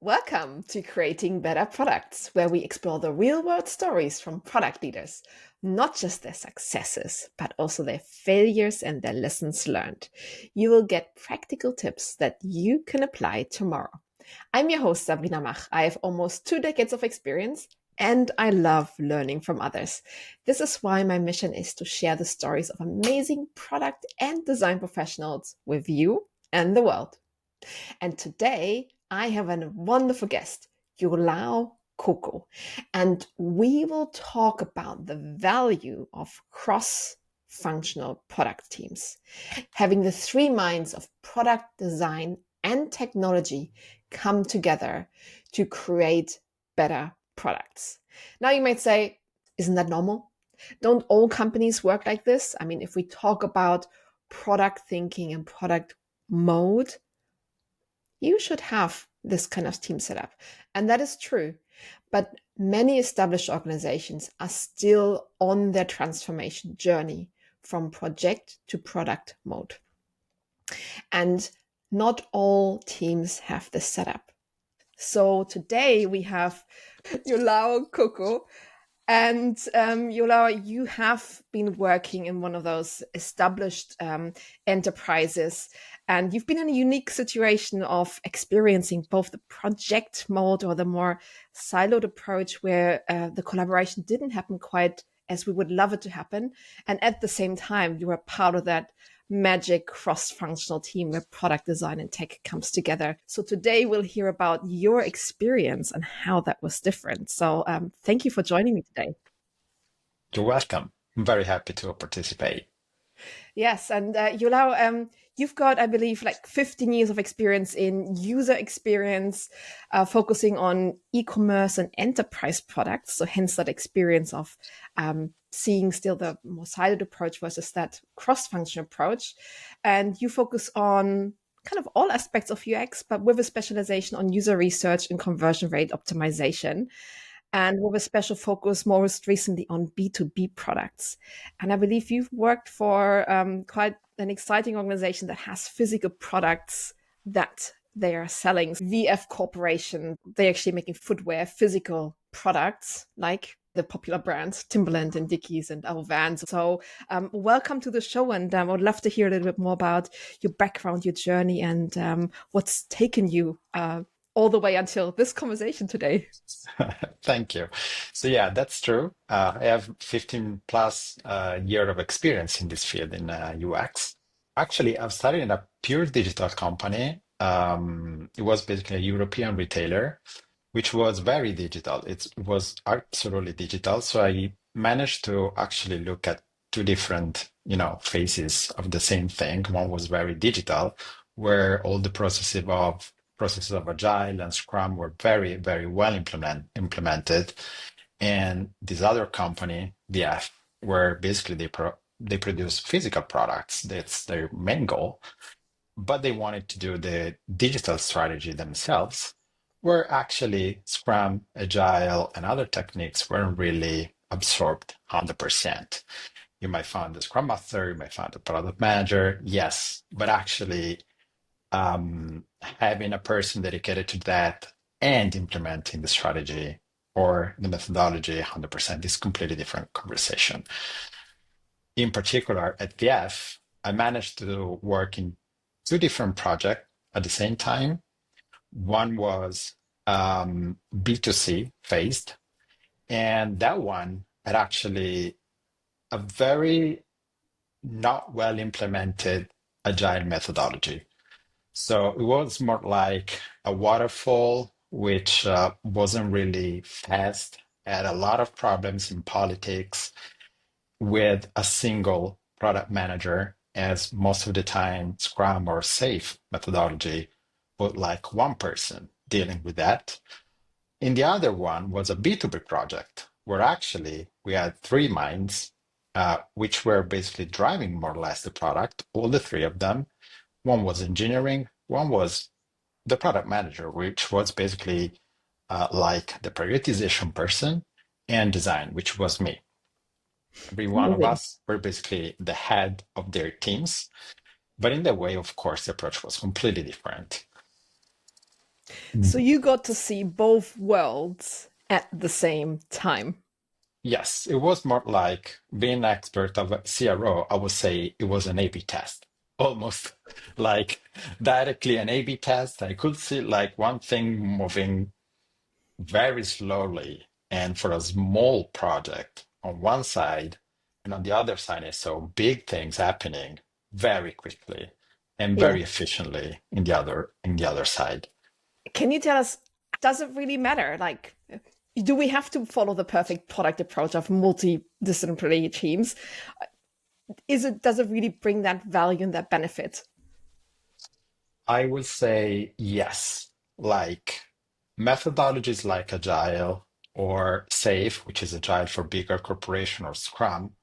Welcome to Creating Better Products, where we explore the real world stories from product leaders, not just their successes, but also their failures and their lessons learned. You will get practical tips that you can apply tomorrow. I'm your host, Sabrina Mach. I have almost 2 decades of experience and I love learning from others. This is why my mission is to share the stories of amazing product and design professionals with you and the world. And today I have a wonderful guest, Iolao Cocco, and we will talk about the value of cross-functional product teams. Having the three minds of product design and technology come together to create better products. Now you might say, isn't that normal? Don't all companies work like this? I mean, if we talk about product thinking and product mode, you should have this kind of team setup. And that is true. But many established organizations are still on their transformation journey from project to product mode. And not all teams have this setup. So today we have Iolao Cocco. And Iolao, you have been working in one of those established enterprises, and you've been in a unique situation of experiencing both the project mode or the more siloed approach where the collaboration didn't happen quite as we would love it to happen. And at the same time, you were part of that magic cross-functional team where product design and tech comes together. So today we'll hear about your experience and how that was different. So thank you for joining me today. You're welcome. I'm very happy to participate. Yes, and Iolao, you've got, I believe, like 15 years of experience in user experience, focusing on e-commerce and enterprise products. So hence that experience of seeing still the more siloed approach versus that cross-function approach. And you focus on kind of all aspects of UX, but with a specialization on user research and conversion rate optimization, and with a special focus most recently on B2B products. And I believe you've worked for quite an exciting organization that has physical products that they are selling. VF Corporation, they're actually making footwear, physical products like the popular brands Timberland and Dickies and our Vans. So welcome to the show, and I would love to hear a little bit more about your background, your journey, and what's taken you all the way until this conversation today. Thank you. So yeah, that's true. I have 15 plus year of experience in this field in UX. Actually, I've started in a pure digital company. It was basically a European retailer, which was very digital. It was absolutely digital. So I managed to actually look at two different, phases of the same thing. One was very digital, where all the processes of Agile and Scrum were very, very well implemented. And this other company, VF, where basically they produce physical products. That's their main goal. But they wanted to do the digital strategy themselves, where actually Scrum, Agile, and other techniques weren't really absorbed 100%. You might find the Scrum Master, you might find the product manager, yes, but actually having a person dedicated to that and implementing the strategy or the methodology 100% is completely different conversation. In particular, at VF, I managed to work in two different projects at the same time. One was B2C phased, and that one had actually a very not well implemented agile methodology. So it was more like a waterfall, which wasn't really fast, had a lot of problems in politics with a single product manager, as most of the time, Scrum or SAFe methodology put like one person dealing with that. In the other one was a B2B project, where actually we had three minds, which were basically driving more or less the product, all the three of them. One was engineering, one was the product manager, which was basically like the prioritization person, and design, which was me. Every one of Amazing. us were basically the head of their teams. But in that way, of course, the approach was completely different. So you got to see both worlds at the same time. Yes, it was more like being an expert of a CRO. I would say it was an A/B test, almost like directly an A/B test. I could see like one thing moving very slowly, and for a small project on one side, and on the other side, I saw big things happening very quickly and Yeah. very efficiently in the other side. Can you tell us, does it really matter? Like, do we have to follow the perfect product approach of multidisciplinary teams? Does it really bring that value and that benefit? I would say yes, like methodologies like Agile or SAFe, which is Agile for bigger corporation, or Scrum.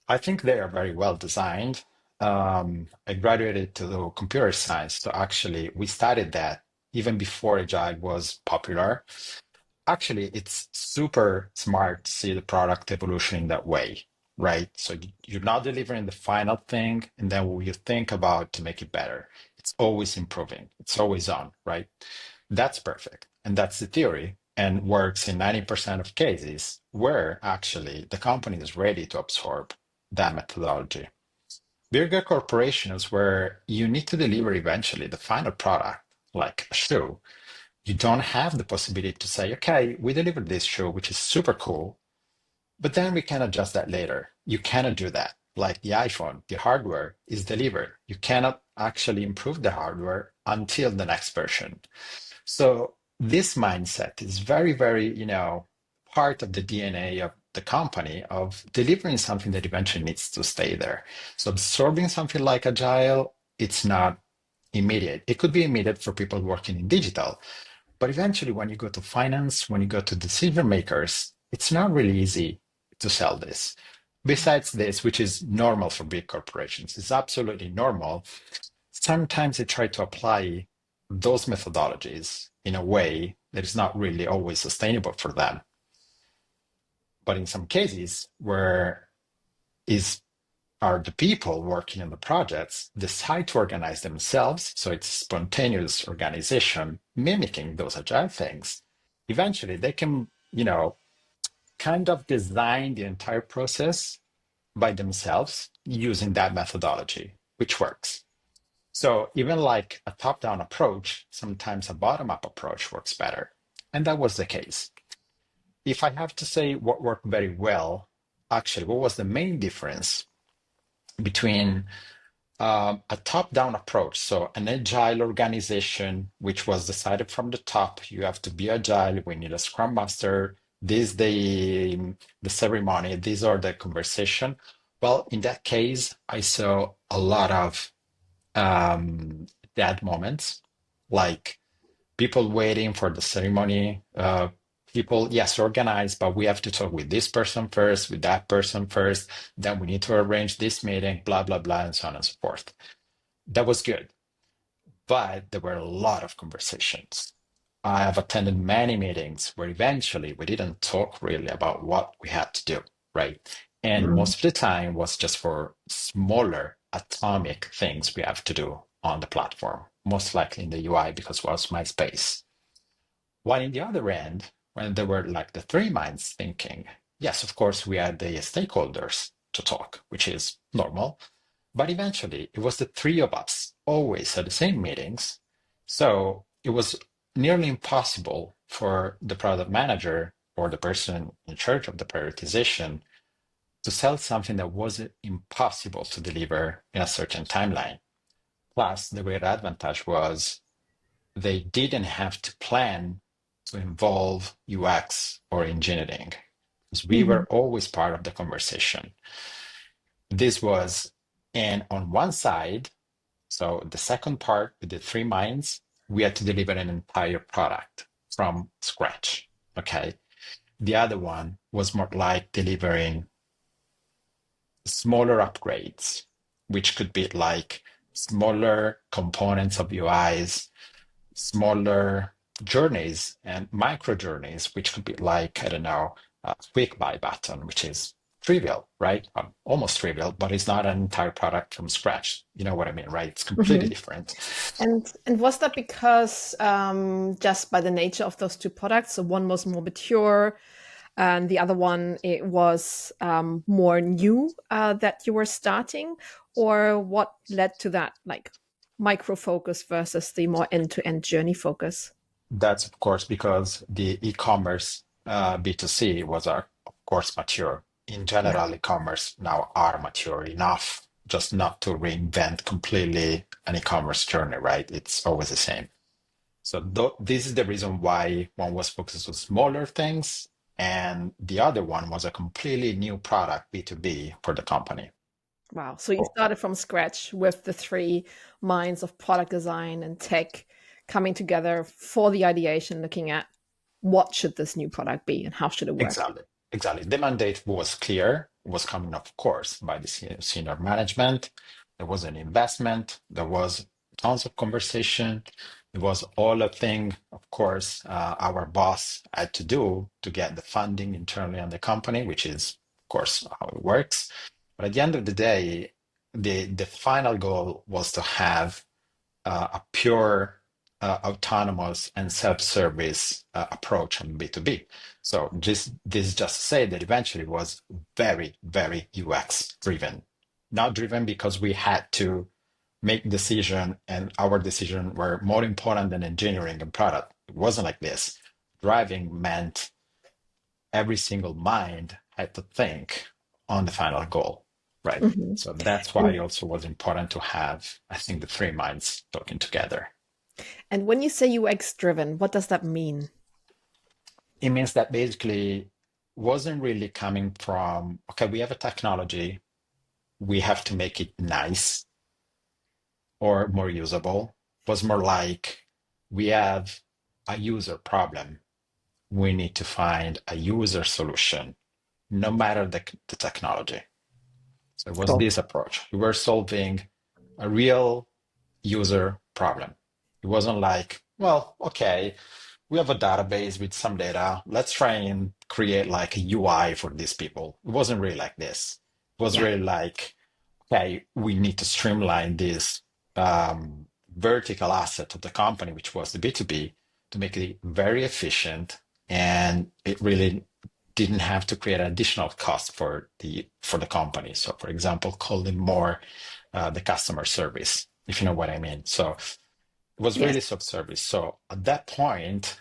I think they are very well designed. I graduated to computer science, so actually we studied that even before Agile was popular. Actually, it's super smart to see the product evolution in that way, right? So you're not delivering the final thing, and then what you think about to make it better. It's always improving. It's always on, right? That's perfect. And that's the theory and works in 90% of cases where actually the company is ready to absorb that methodology. Bigger corporations where you need to deliver eventually the final product, like a shoe, you don't have the possibility to say, okay, we delivered this shoe, which is super cool, but then we can adjust that later. You cannot do that. Like the iPhone, the hardware is delivered. You cannot actually improve the hardware until the next version. So this mindset is very, very, part of the DNA of the company of delivering something that eventually needs to stay there. So absorbing something like Agile, it's not immediate. It could be immediate for people working in digital, but eventually, when you go to finance, when you go to decision makers, it's not really easy to sell this. Besides this, which is normal for big corporations, it's absolutely normal. Sometimes they try to apply those methodologies in a way that is not really always sustainable for them. But in some cases, where is are the people working in the projects decide to organize themselves, so it's spontaneous organization mimicking those agile things. Eventually, they can, kind of design the entire process by themselves using that methodology, which works. So even like a top-down approach, sometimes a bottom-up approach works better. And that was the case. If I have to say what worked very well, actually, what was the main difference between a top-down approach, so an agile organization, which was decided from the top. You have to be agile. We need a scrum master. This the ceremony. These are the conversation. Well, in that case, I saw a lot of dead moments, like people waiting for the ceremony. People, yes, organized, but we have to talk with this person first, with that person first. Then we need to arrange this meeting, blah, blah, blah, and so on and so forth. That was good, but there were a lot of conversations. I have attended many meetings where eventually we didn't talk really about what we had to do, right? And most of the time was just for smaller atomic things we have to do on the platform, most likely in the UI because it was my space. While in the other end, when there were like the three minds thinking, yes, of course, we had the stakeholders to talk, which is normal. But eventually, it was the three of us always at the same meetings. So it was nearly impossible for the product manager or the person in charge of the prioritization to sell something that was impossible to deliver in a certain timeline. Plus, the great advantage was they didn't have to plan to involve UX or engineering because we Mhm. were always part of the conversation. This was, and on one side, so the second part with the three minds, we had to deliver an entire product from scratch. Okay. The other one was more like delivering smaller upgrades, which could be like smaller components of UIs, smaller journeys and micro journeys, which could be like, I don't know, a quick buy button, which is trivial, right? Almost trivial, but it's not an entire product from scratch. You know what I mean, right? It's completely Mhm. different. And was that because just by the nature of those two products, so one was more mature and the other one it was more new that you were starting, or what led to that like micro focus versus the more end-to-end journey focus? That's of course because the e-commerce B2C was, of course, mature. In Yeah. general, e-commerce now are mature enough just not to reinvent completely an e-commerce journey, right? It's always the same. So this is the reason why one was focused on smaller things, and the other one was a completely new product, B2B, for the company. Wow. So you Oh, started from scratch with the three minds of product design and tech coming together for the ideation, looking at what should this new product be and how should it work? exactly. Exactly. The mandate was clear, was coming, of course, by the senior management. There was an investment. There was tons of conversation. It was all a thing, of course, our boss had to do to get the funding internally on the company, which is, of course, how it works. But at the end of the day, the final goal was to have a pure autonomous and self-service approach on B2B. So this just to say that eventually was very, very UX driven. Not driven because we had to make decision and our decision were more important than engineering and product. It wasn't like this. Driving meant every single mind had to think on the final goal, right? Mhm. So that's why it And also was important to have, I think, the three minds talking together. and when you say UX driven, what does that mean? It means that basically wasn't really coming from, okay, we have a technology, we have to make it nice or more usable. Was more like we have a user problem. We need to find a user solution, no matter the technology. So it was Cool. this approach. We were solving a real user problem. It wasn't like, well, okay, we have a database with some data. Let's try and create like a UI for these people. It wasn't really like this. It was Yeah. really like, okay, we need to streamline this vertical asset of the company, which was the B2B, to make it very efficient. And it really didn't have to create additional cost for the company. So, for example, calling more the customer service, if you know what I mean. So it was Yes. really self-service. So at that point,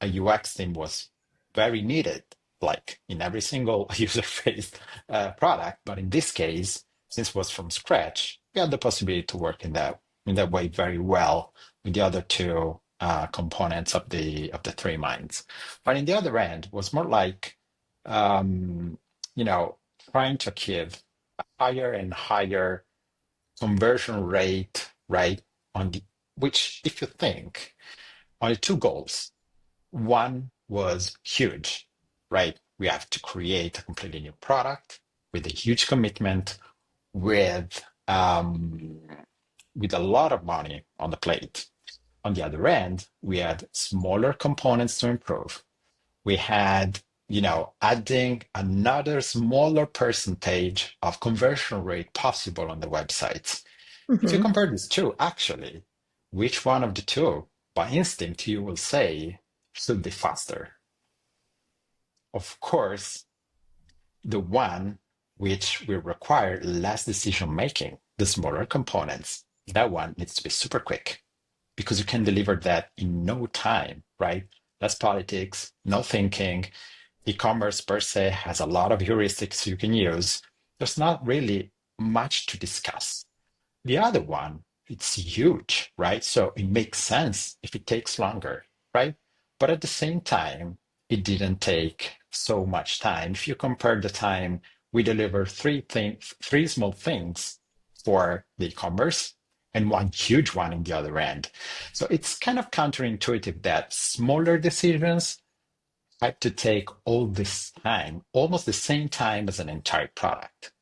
a UX team was very needed, like in every single user-faced product. But in this case, since it was from scratch, we had the possibility to work in that way very well with the other two components of the three minds. But in the other end was more like um, you know, trying to achieve a higher and higher conversion rate, right? On the which, if you think, only two goals. One was huge, right? We have to create a completely new product with a huge commitment, with with a lot of money on the plate. On the other end, we had smaller components to improve. We had, adding another smaller percentage of conversion rate possible on the websites. If you Hmm. compare these two, actually, which one of the two, by instinct, you will say should be faster? Of course, the one which will require less decision making, the smaller components, that one needs to be super quick because you can deliver that in no time, right? Less politics, no thinking. E-commerce per se has a lot of heuristics you can use. There's not really much to discuss. The other one, it's huge, right? So it makes sense if it takes longer, right? But at the same time, it didn't take so much time. If you compare the time we deliver three small things for the e-commerce and one huge one in the other end. So it's kind of counterintuitive that smaller decisions had to take all this time, almost the same time as an entire product.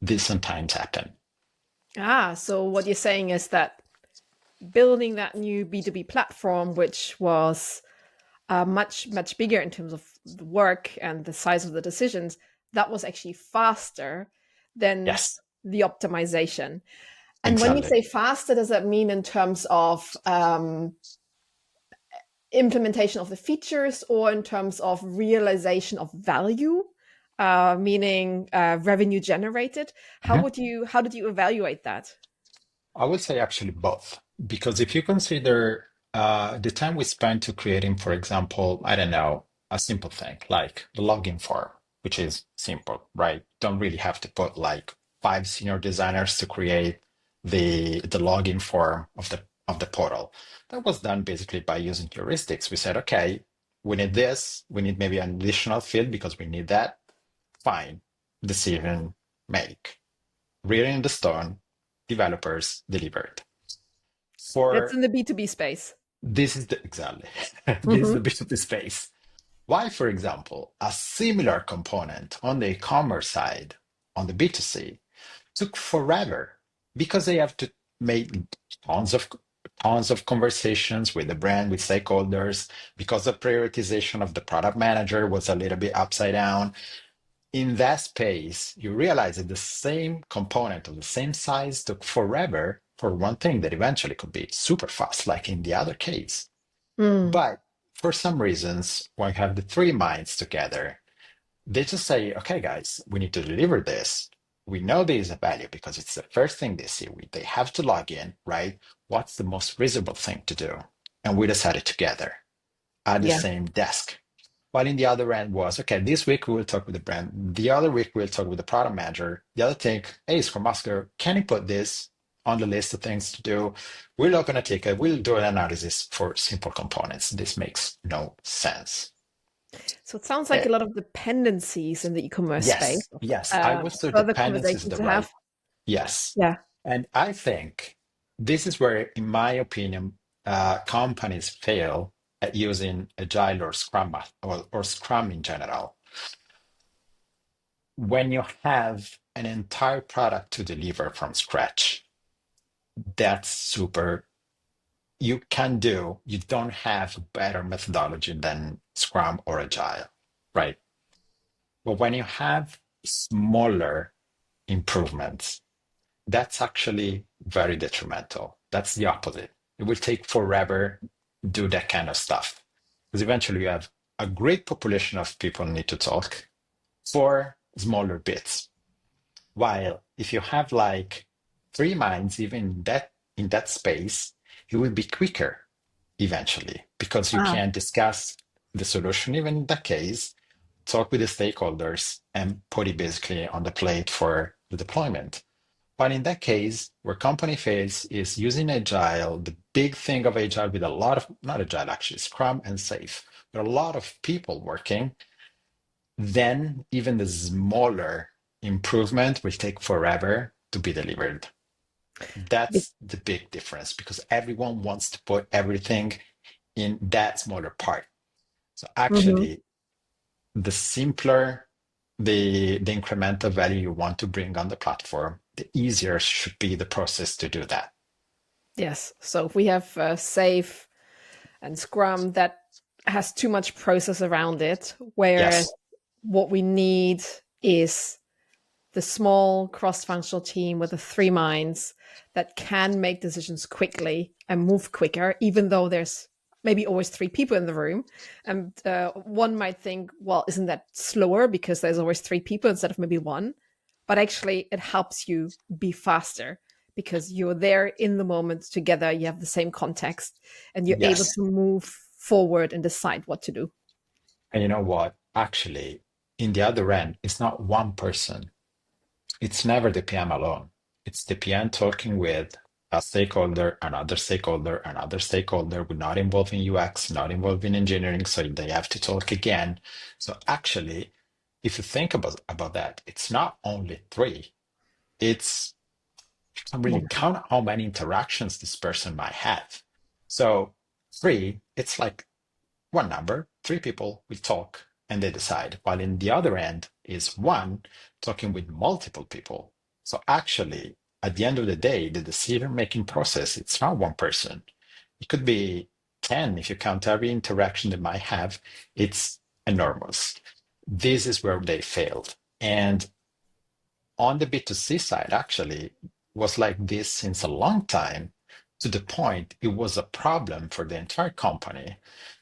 This sometimes happen. Ah, so what you're saying is that building that new B2B platform, which was much, much bigger in terms of the work and the size of the decisions, that was actually faster than Yes, the optimization. And when you exactly. say faster, does that mean in terms of implementation of the features or in terms of realization of value, meaning revenue generated? Mhm. How did you evaluate that? I would say actually both, because if you consider the time we spent to creating, for example, I don't know, a simple thing like the login form, which is simple, right? Don't really have to put like five senior designers to create the login form of the portal. That was done basically by using heuristics. We said, okay, we need this, we need maybe an additional field because we need that. Fine, decision make. Written in the stone, developers delivered. That's For in the B2B space. this is the exactly this is the Hmm. bit of the space. Why, for example, a similar component on the e-commerce side on the B2C took forever because they have to make tons of tons of conversations with the brand, with stakeholders, because the prioritization of the product manager was a little bit upside down. In that space, you realize that the same component of the same size took forever for one thing that eventually could be super fast, like in the other case. Mm. But for some reasons, when you have the three minds together, they just say, okay, guys, we need to deliver this. We know there is a value because it's the first thing they see. They have to log in, right? What's the most reasonable thing to do? And we decided together at the Yeah. same desk. While in the other end was, okay, this week we will talk with the brand. The other week we'll talk with the product manager. The other thing, hey, Scrum Master, can you put this on the list of things to do? We'll open a ticket. We'll do an analysis for simple components. This makes no sense. So it sounds like Eh, a lot of dependencies in the e-commerce space. yes, yes, I would say Further dependence is conversation the to have. right. Yes. Yeah. And I think this is where, in my opinion, companies fail at using Agile or or Scrum in general. When you have an entire product to deliver from scratch, that's super. You can do, you don't have a better methodology than Scrum or Agile, right? But when you have smaller improvements, that's actually very detrimental. That's the opposite. It will take forever to do that kind of stuff. Because eventually you have a great population of people need to talk for smaller bits. While if you have like three minds, even in that space, it will be quicker eventually because you Ah. can discuss the solution even in that case, talk with the stakeholders, and put it basically on the plate for the deployment. But in that case, where company fails is using Agile, the big thing of Agile with a lot of, not Agile actually, Scrum and Safe, but a lot of people working, then even the smaller improvement will take forever to be delivered. Be- That's the big difference because everyone wants to put everything in that smaller part. So Mhm. actually, the simpler the incremental value you want to bring on the platform, the easier should be the process to do that. Yes. So if we have Safe and Scrum, that has too much process around it, whereas Yes, what we need is the small cross-functional team with the three minds that can make decisions quickly and move quicker, even though there's maybe always three people in the room. And one might think, well, isn't that slower because there's always three people instead of maybe one? But actually, it helps you be faster because you're there in the moment together. You have the same context, and you're able yes. to move forward and decide what to do. And you know what? Actually, in the other end, it's not one person. It's never the PM alone. It's the PM talking with a stakeholder, another stakeholder. We're not involved in UX, not involved in engineering, so they have to talk again. So actually, if you think about that, it's not only three. It's you can't really Yeah. count how many interactions this person might have. So three, it's like one number, three people will talk and they decide. While in the other end is one talking with multiple people. So actually, at the end of the day, the decision-making process, it's not one person. It could be 10 if you count every interaction they might have. It's enormous. This is where they failed. And on the B2C side, actually, was like this since a long time, to the point it was a problem for the entire company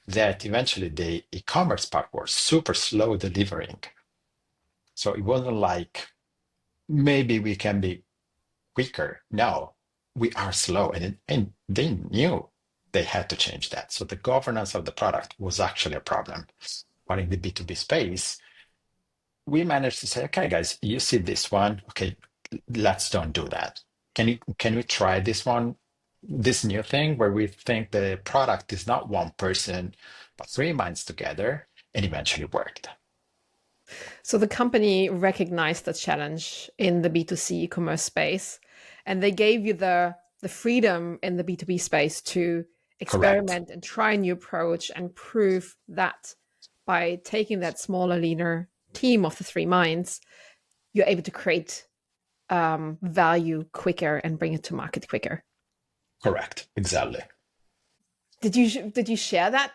that eventually the e-commerce part was super slow delivering. So it wasn't like maybe we can be quicker. No, we are slow. And they knew they had to change that. So the governance of the product was actually a problem. But in the B2B space, we managed to say, okay, guys, you see this one. Okay, let's don't do that. Can we try this one, this new thing where we think the product is not one person, but three minds together, and eventually worked. So the company recognized the challenge in the B2C e-commerce space, and they gave you the freedom in the B2B space to Correct. experiment and try a new approach and prove that by taking that smaller, leaner team of the three minds, you're able to create value quicker and bring it to market quicker. Correct. Exactly. Did you share that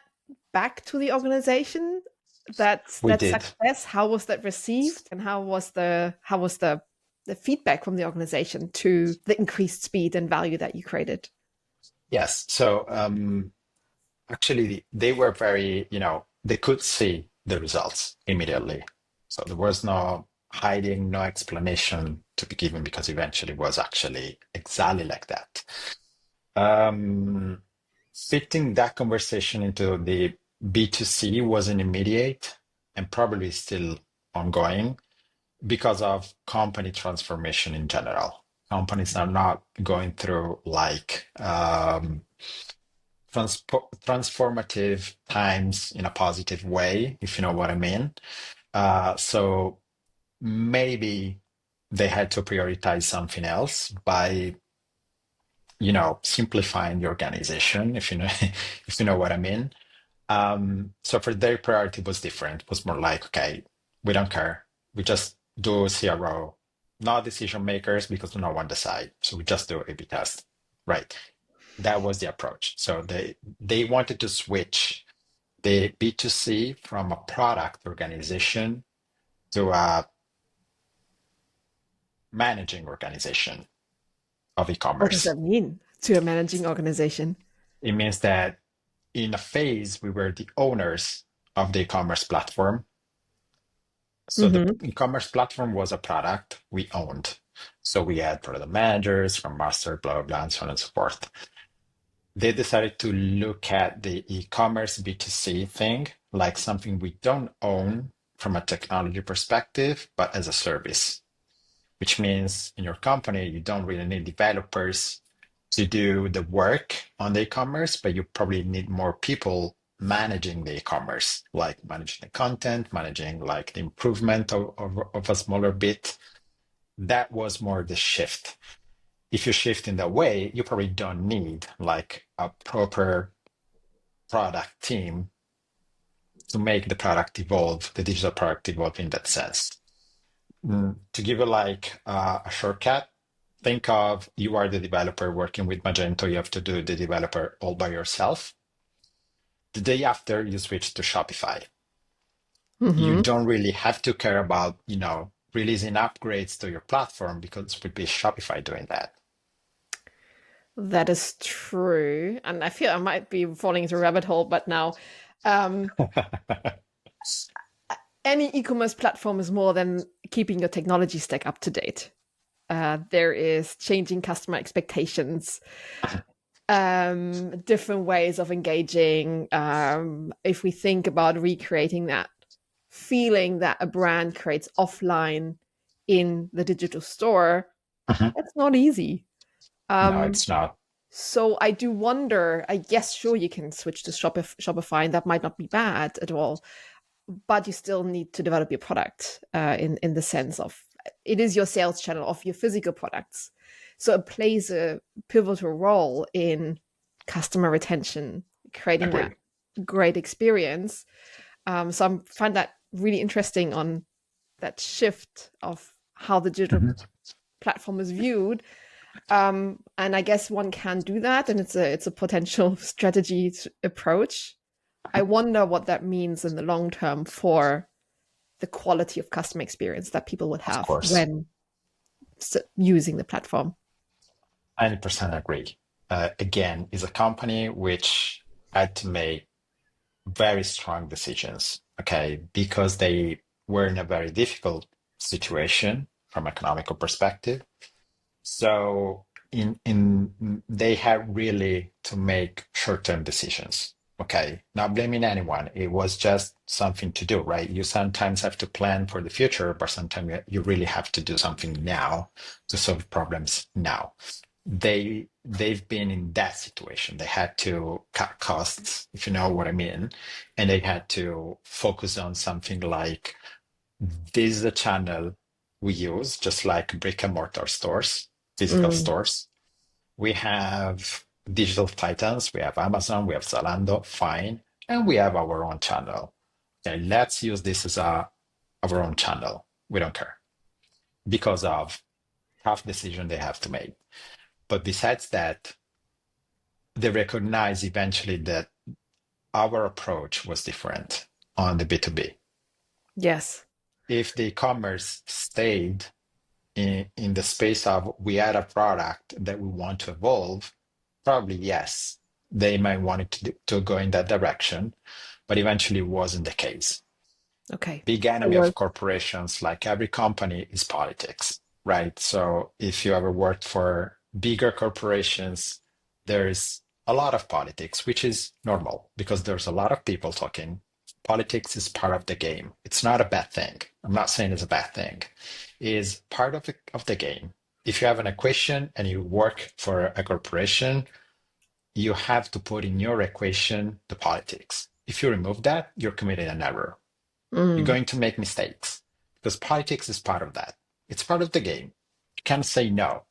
back to the organization? We That did. success. How was that received, and how was the feedback from the organization to the increased speed and value that you created? Yes. So actually, they were very, they could see the results immediately. So there was no hiding, no explanation to be given because eventually it was actually exactly like that. Um, Fitting that conversation into the B2C wasn't immediate and probably still ongoing because of company transformation in general. Companies are not going through like transformative times in a positive way, if you know what I mean. So maybe they had to prioritize something else by, simplifying the organization, if you know, if you know what I mean. So for their priority was different. It was more like, okay, we don't care. We just do CRO, not decision makers because no one decide. So we just do A/B test. Right. That was the approach. So they wanted to switch the B2C from a product organization to a managing organization of What does e-commerce. that mean to a managing organization? It means that in a phase, we were the owners of the e-commerce platform. So the Mm-hmm. e-commerce platform was a product we owned. So we had product managers from master, blah, blah, blah, and so on and so forth. They decided to look at the e-commerce B2C thing like something we don't own from a technology perspective, but as a service, which means in your company, you don't really need developers to do the work on the e-commerce, but you probably need more people managing the e-commerce, like managing the content, managing like the improvement of a smaller bit. That was more the shift. If you shift in that way, you probably don't need like a proper product team to make the product evolve, the digital product evolve in that sense. To give you like a shortcut, think of you are the developer working with Magento, you have to do the developer all by yourself. The day after, you switch to Shopify. You Mm-hmm. don't really have to care about, releasing upgrades to your platform because it would be Shopify doing that. That is true, and I feel I might be falling into a rabbit hole, but now. Um, any e-commerce platform is more than keeping your technology stack up to date. There is changing customer expectations, different ways of engaging. If we think about recreating that feeling that a brand creates offline in the digital store, Mhm. it's not easy. No, Um, it's not. so I do wonder. I guess sure you can switch to Shopify, and that might not be bad at all, but you still need to develop your product in the sense of it is your sales channel of your physical products, so it plays a pivotal role in customer retention, creating that Agree. great experience. So I find that really interesting on that shift of how the digital Mhm. platform is viewed. And I guess one can do that, and it's a potential strategy approach. I wonder what that means in the long term for the quality of customer experience that people would Of have course, when using the platform. 100% agree. Again, is a company which had to make very strong decisions, okay, because they were in a very difficult situation from economical perspective. So in they had really to make short-term decisions. Okay, not blaming anyone. It was just something to do, right? You sometimes have to plan for the future, but sometimes you really have to do something now to solve problems now. They've been in that situation. They had to cut costs, if you know what I mean, and they had to focus on something like this is a channel we use, just like brick and mortar stores, physical Mm, stores. We have digital titans, we have Amazon, we have Zalando, fine, and we have our own channel. Okay, let's use this as our own channel. We don't care because of tough decision they have to make. But besides that, they recognize eventually that our approach was different on the B2B. yes. If the e-commerce stayed in the space of we had a product that we want to evolve, probably yes, they might want it to go in that direction, but eventually it wasn't the case. Okay. Big It enemy was. of corporations, like every company, is politics, right? So if you ever worked for bigger corporations, there's a lot of politics, which is normal because there's a lot of people talking. Politics is part of the game. It's not a bad thing. I'm not saying it's a bad thing. It is part of the game. If you have an equation and you work for a corporation, you have to put in your equation the politics. If you remove that, you're committing an error. You're Mm, going to make mistakes because politics is part of that. It's part of the game. You can't say no.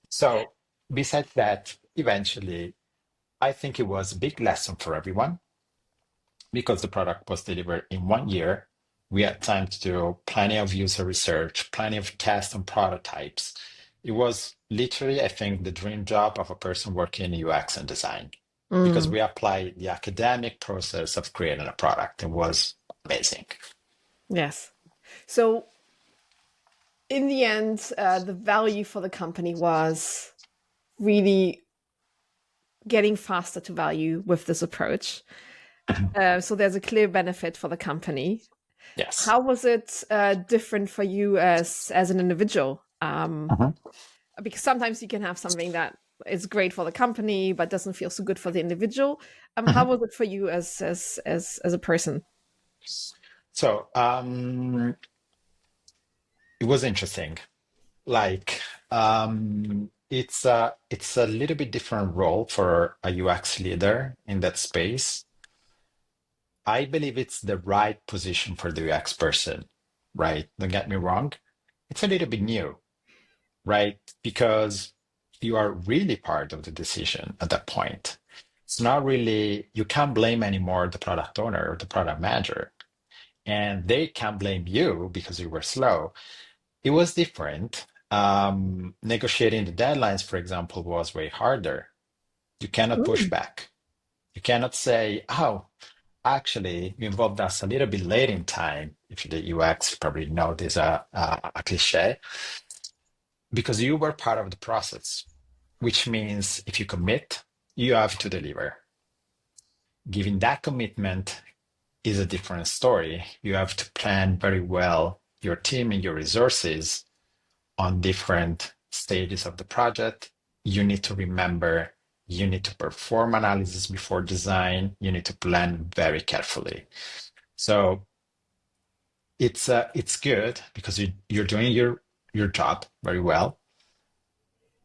So, besides that, eventually, I think it was a big lesson for everyone because the product was delivered in 1 year. We had time to do plenty of user research, plenty of tests and prototypes. It was literally, I think, the dream job of a person working in UX and design because mm, we applied the academic process of creating a product. It was amazing. yes. So in the end, the value for the company was really getting faster to value with this approach. So there's a clear benefit for the company. Yes. How was it different for you as an individual? Mhm, Because sometimes you can have something that is great for the company but doesn't feel so good for the individual. How mhm. was it for you as a person? So it was interesting. Like it's a little bit different role for a UX leader in that space. I believe it's the right position for the UX person, right? Don't get me wrong. It's a little bit new, right? Because you are really part of the decision at that point. It's not really, you can't blame anymore the product owner or the product manager, and they can't blame you because you were slow. It was different. Negotiating the deadlines, for example, was way harder. You cannot push Mm, back. You cannot say, oh, actually, you involved us a little bit late in time. If you're the UX, you probably know this is a cliche, because you were part of the process, which means if you commit, you have to deliver. Giving that commitment is a different story. You have to plan very well your team and your resources on different stages of the project. You need to remember, you need to perform analysis before design. You need to plan very carefully. So it's good because you're doing your job very well,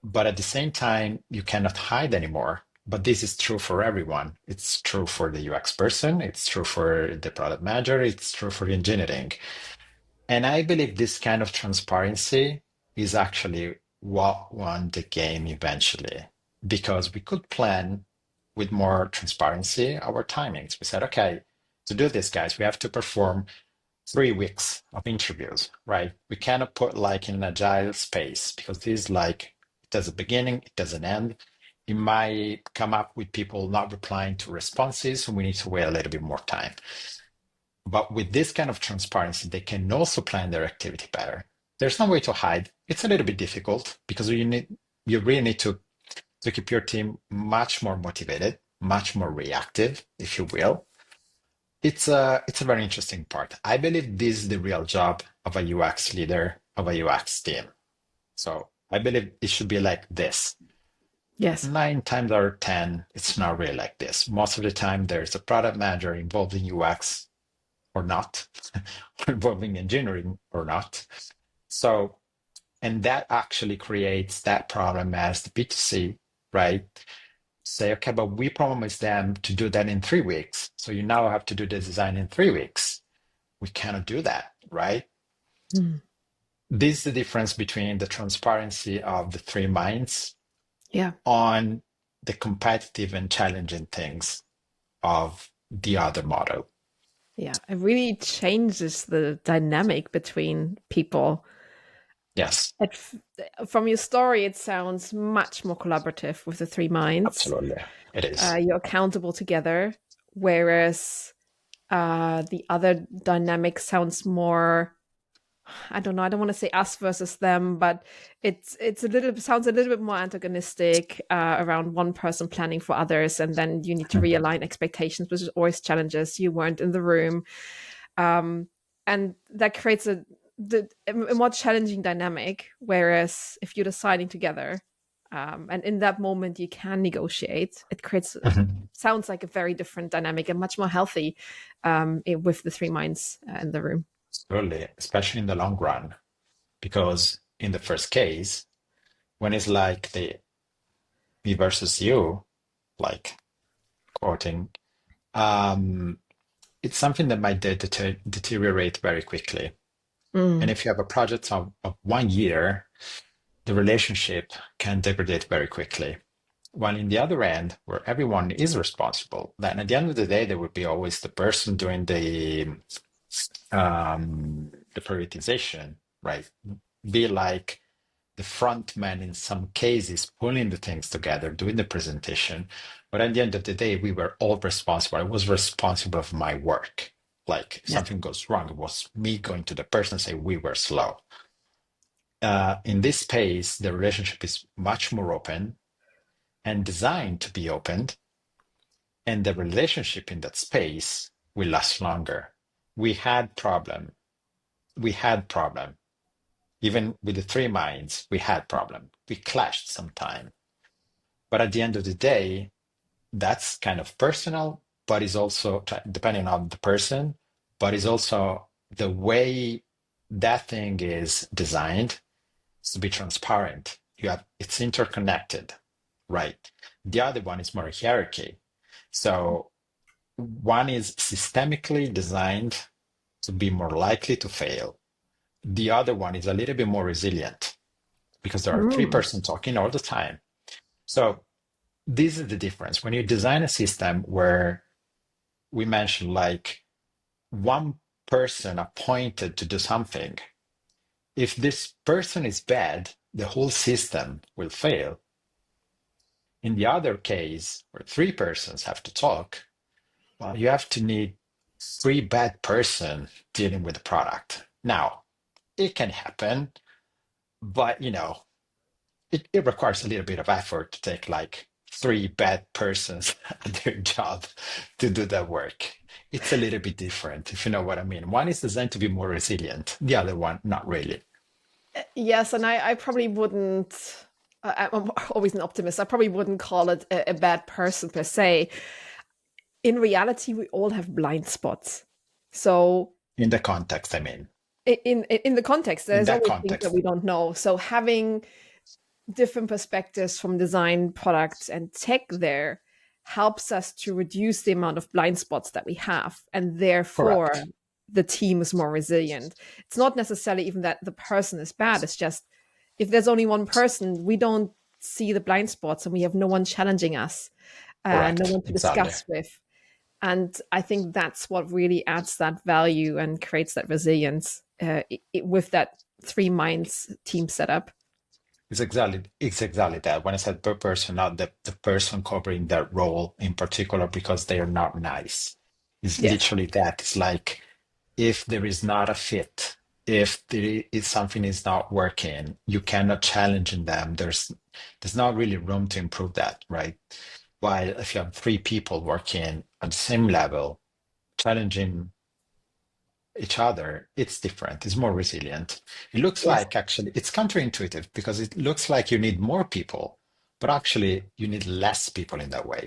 but at the same time, you cannot hide anymore. But this is true for everyone. It's true for the UX person. It's true for the product manager. It's true for engineering. And I believe this kind of transparency is actually what won the game eventually, because we could plan with more transparency our timings. We said, okay, to do this, guys, we have to perform 3 weeks of interviews, right? We cannot put like in an agile space because this is like, it has a beginning, it does an end. It might come up with people not replying to responses, so we need to wait a little bit more time. But with this kind of transparency, they can also plan their activity better. There's no way to hide. It's a little bit difficult because you really need to keep your team much more motivated, much more reactive, if you will. It's a very interesting part. I believe this is the real job of a UX leader, of a UX team. So I believe it should be like this. Yes. 9 times out of 10, it's not really like this. Most of the time, there's a product manager involved in UX or not, or involving engineering or not. So, and that actually creates that problem as the B2C, right? Say, okay, but we promised them to do that in 3 weeks. So you now have to do the design in 3 weeks. We cannot do that, right? Mm. This is the difference between the transparency of the three minds Yeah. on the competitive and challenging things of the other model. Yeah. It really changes the dynamic between people. Yes, It, from your story, it sounds much more collaborative with the three minds. absolutely. It is. You're accountable together, whereas the other dynamic sounds more. I don't know. I don't want to say us versus them, but it's a little sounds a little bit more antagonistic around one person planning for others, and then you need to realign expectations, which is always challenges. You weren't in the room, um, and that creates a more challenging dynamic. Whereas if you're deciding together, and in that moment you can negotiate, it creates sounds like a very different dynamic and much more healthy with the three minds in the room. Absolutely, especially in the long run, because in the first case, when it's like the me versus you, like quoting, um, it's something that might deteriorate very quickly. And Mm, if you have a project of 1 year, the relationship can degrade very quickly. While in the other end, where everyone is responsible, then at the end of the day, there will be always the person doing the prioritization, right? Be like the front man in some cases, pulling the things together, doing the presentation. But at the end of the day, we were all responsible. I was responsible of my work. Like if yeah. something goes wrong, it was me going to the person and say we were slow. In this space, the relationship is much more open and designed to be opened, and the relationship in that space will last longer. We had problem. We had problem. Even with the three minds, we had problem. We clashed sometime. But at the end of the day, that's kind of personal, but is also depending on the person, but is also the way that thing is designed is to be transparent. You have it's interconnected, right? The other one is more hierarchy. So one is systemically designed to be more likely to fail. The other one is a little bit more resilient because there are three Mm, persons talking all the time. So this is the difference. When you design a system where we mentioned like one person appointed to do something, if this person is bad, the whole system will fail. In the other case, where three persons have to talk, well, you have to need three bad person dealing with the product. Now, it can happen, but it requires a little bit of effort to take like three bad persons at their job to do that work. It's a little bit different, if you know what I mean. One is designed to be more resilient, the other one, not really. yes, and I probably wouldn't. I'm always an optimist. I probably wouldn't call it a bad person per se. In reality, we all have blind spots. So In the context, I mean. in the context, In there's that always things that context, we don't know. So having different perspectives from design, product, and tech there helps us to reduce the amount of blind spots that we have, and therefore correct. the team is more resilient. It's not necessarily even that the person is bad. It's just if there's only one person, we don't see the blind spots, and we have no one challenging us, no Correct. one to Exactly. discuss with. And I think that's what really adds that value and creates that resilience with that three minds team setup. It's exactly that. When I said per person, not the person covering that role in particular because they are not nice. It's Yes. literally that. It's like if there is not a fit, if something is not working, you cannot challenge in them. There's not really room to improve that, right? While if you have three people working at the same level, challenging each other, it's different. It's more resilient. It looks Yes. like actually it's counterintuitive because it looks like you need more people, but actually you need less people in that way.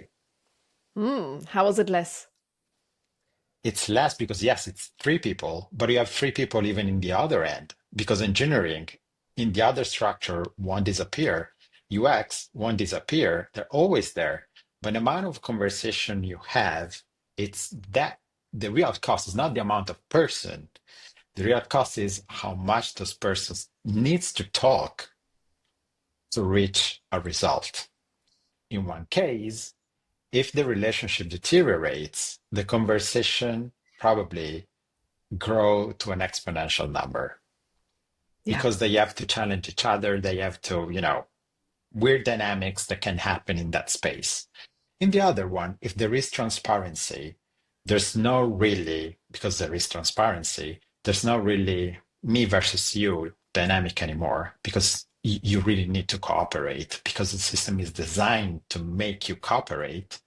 How was it less? It's less because yes, it's three people, but you have three people even in the other end because engineering in the other structure won't disappear. UX won't disappear. They're always there. But the amount of conversation you have, it's that the real cost is not the amount of person. The real cost is how much those persons needs to talk to reach a result. In one case, if the relationship deteriorates, the conversation probably grow to an exponential number Yeah. because they have to challenge each other. They have to, weird dynamics that can happen in that space. In the other one, if there is transparency, there's no really, because there is transparency, there's no really me versus you dynamic anymore because you really need to cooperate because the system is designed to make you cooperate.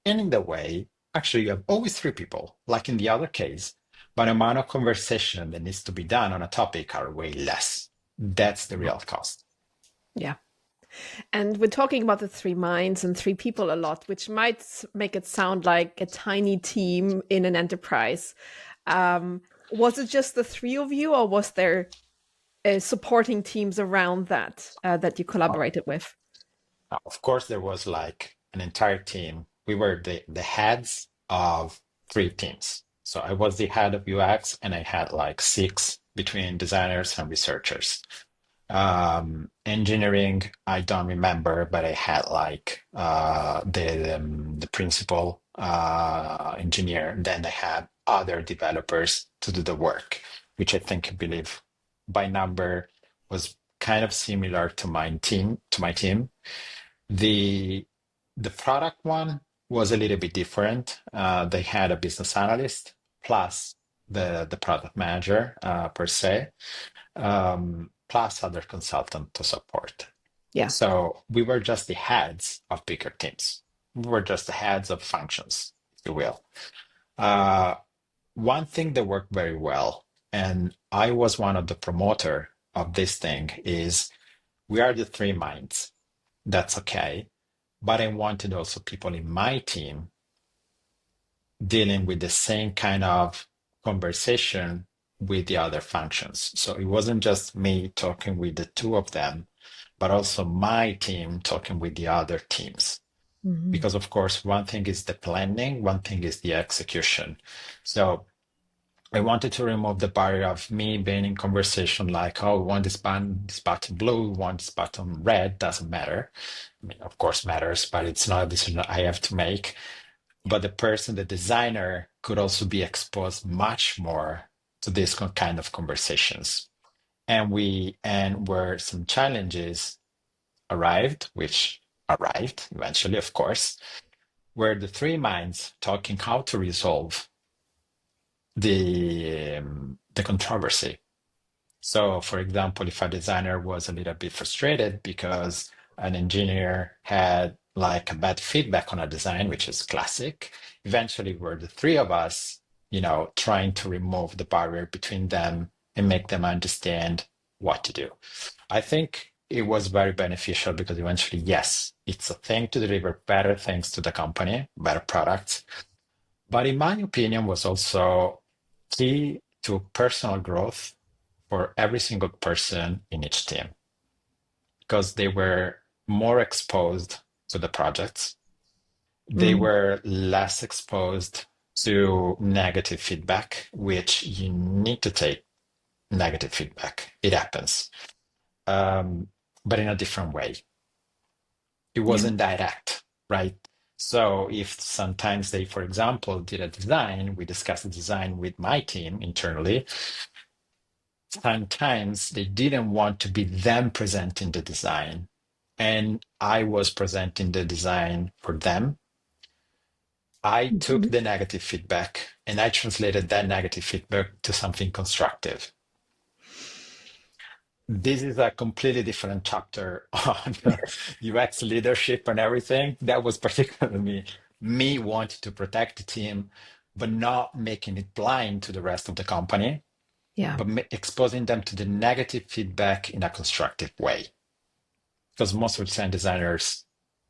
And in the way, actually, you have always three people, like in the other case, but the amount of conversation that needs to be done on a topic are way less. That's the real cost. Yeah. And we're talking about the three minds and three people a lot, which might make it sound like a tiny team in an enterprise. Was it just the three of you, or was there supporting teams around that that you collaborated with? Of course, there was like an entire team. We were the heads of three teams. So I was the head of UX, and I had like six between designers and researchers. Engineering, I don't remember, but I had like the principal engineer. Then I had other developers to do the work, which I believe by number was kind of similar to my team. The the product one was a little bit different. They had a business analyst plus the product manager per se, plus other consultant to support. Yeah. So we were just the heads of bigger teams. We were just the heads of functions, if you will. Uh, One thing that worked very well, and I was one of the promoter of this thing, is we are the three minds. That's okay. But I wanted also people in my team dealing with the same kind of conversation with the other functions. So it wasn't just me talking with the two of them, but also my team talking with the other teams. Mhm. Because, of course, one thing is the planning, one thing is the execution. So I wanted to remove the barrier of me being in conversation like, oh, we want this button blue, we want this button red, doesn't matter. I mean, of course, matters, but it's not a decision I have to make. But the person, the designer, could also be exposed much more to this kind of conversations. And where some challenges arrived, which arrived eventually, of course, were the three minds talking how to resolve the controversy. So, for example, if a designer was a little bit frustrated because an engineer had like a bad feedback on a design, which is classic, eventually were the three of us, trying to remove the barrier between them and make them understand what to do. I think it was very beneficial because eventually, yes, it's a thing to deliver better things to the company, better products. But in my opinion, was also key to personal growth for every single person in each team because they were more exposed to the projects. They Mhm. were less exposed to negative feedback, which you need to take negative feedback. It happens, um, but in a different way. It Yeah. wasn't direct, right? So if sometimes they, for example, did a design, we discussed the design with my team internally. Sometimes they didn't want to be them presenting the design, and I was presenting the design for them. I took Mhm. the negative feedback and I translated that negative feedback to something constructive. This is a completely different chapter on UX leadership and everything. That was particularly me wanting to protect the team, but not making it blind to the rest of the company, Yeah. but exposing them to the negative feedback in a constructive way. Because most of the time designers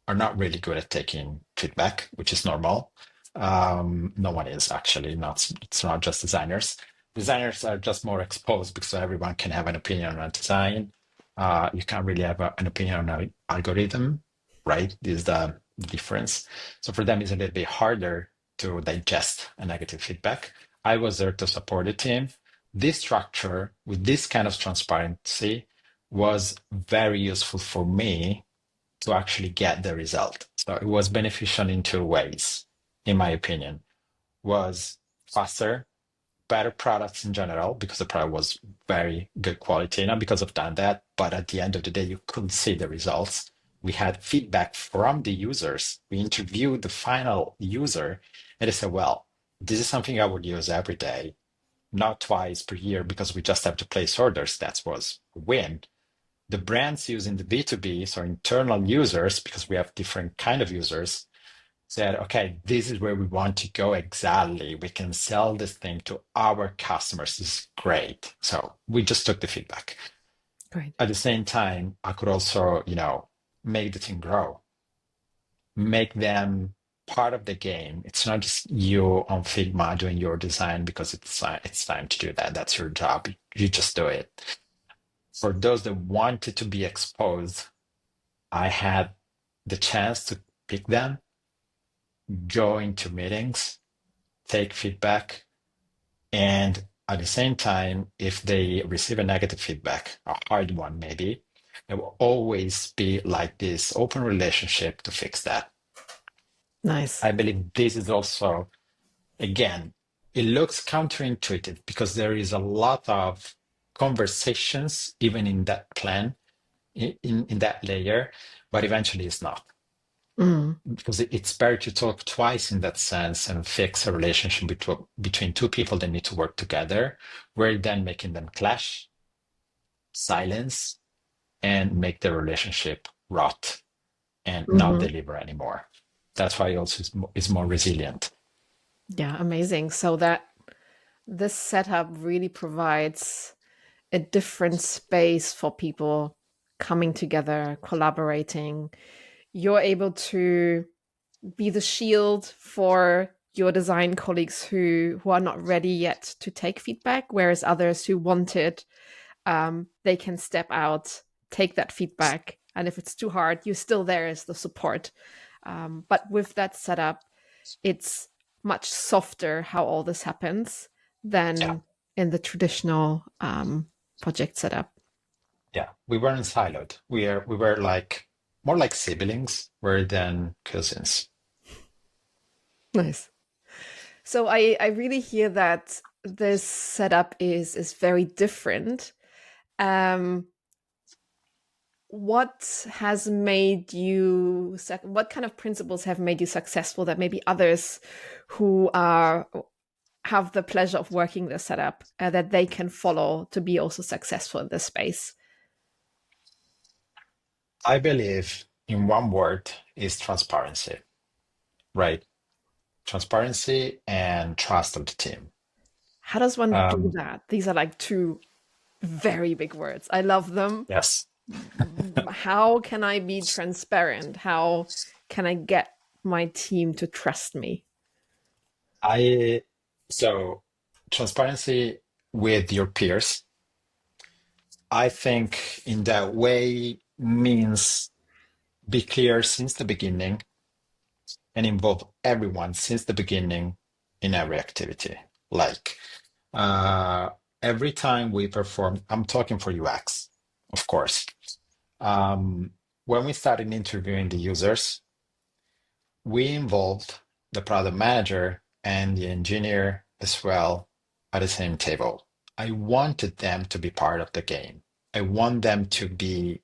are not really good at taking feedback, which is normal. No one is actually, not it's not just designers. Designers are just more exposed because everyone can have an opinion on design. You can't really have an opinion on an algorithm, right? This is the difference. So for them, it's a little bit harder to digest a negative feedback. I was there to support the team. This structure with this kind of transparency was very useful for me to actually get the result. So it was beneficial in two ways, in my opinion. Was faster, better products in general, because the product was very good quality, not because of that, but at the end of the day, you could see the results. We had feedback from the users. We interviewed the final user, and they said, well, this is something I would use every day, not twice per year, because we just have to place orders. That was a win. The brands using the B2B, so internal users, because we have different kind of users, said, okay, this is where we want to go exactly. We can sell this thing to our customers. This is great. So we just took the feedback. Great. At the same time, I could also, make the team grow, make them part of the game. It's not just you on Figma doing your design because it's time to do that. That's your job. You just do it. For those that wanted to be exposed, I had the chance to pick them, go into meetings, take feedback, and at the same time, if they receive a negative feedback, a hard one maybe, there will always be like this open relationship to fix that. Nice. I believe this is also, again, it looks counterintuitive because there is a lot of conversations, even in that plan, in that layer, but eventually it's not. Mm. Because it's better to talk twice in that sense and fix a relationship between two people that need to work together, rather than making them clash, silence, and make the relationship rot and not Mhm. deliver anymore. That's why it also is more resilient. Yeah, amazing. So that this setup really provides a different space for people coming together, collaborating. You're able to be the shield for your design colleagues who are not ready yet to take feedback, whereas others who want it, they can step out, take that feedback, and if it's too hard, you're still there as the support. But with that setup, it's much softer how all this happens Yeah, than in the traditional project setup. yeah. We weren't siloed. We were like more like siblings rather than cousins. Nice. So I really hear that this setup is very different. Um, what has made you what kind of principles have made you successful that maybe others who are have the pleasure of working this setup that they can follow to be also successful in this space? I believe in one word is transparency, right? Transparency and trust of the team. How does one do Um, that? These are like two very big words. I love them. yes, How can I be transparent? How can I get my team to trust me? I so transparency with your peers. I think in that way means be clear since the beginning and involve everyone since the beginning in every activity. Like uh, every time we perform, I'm talking for UX, of course. Um, when we started interviewing the users, we involved the product manager and the engineer as well at the same table. I wanted them to be part of the game. I want them to be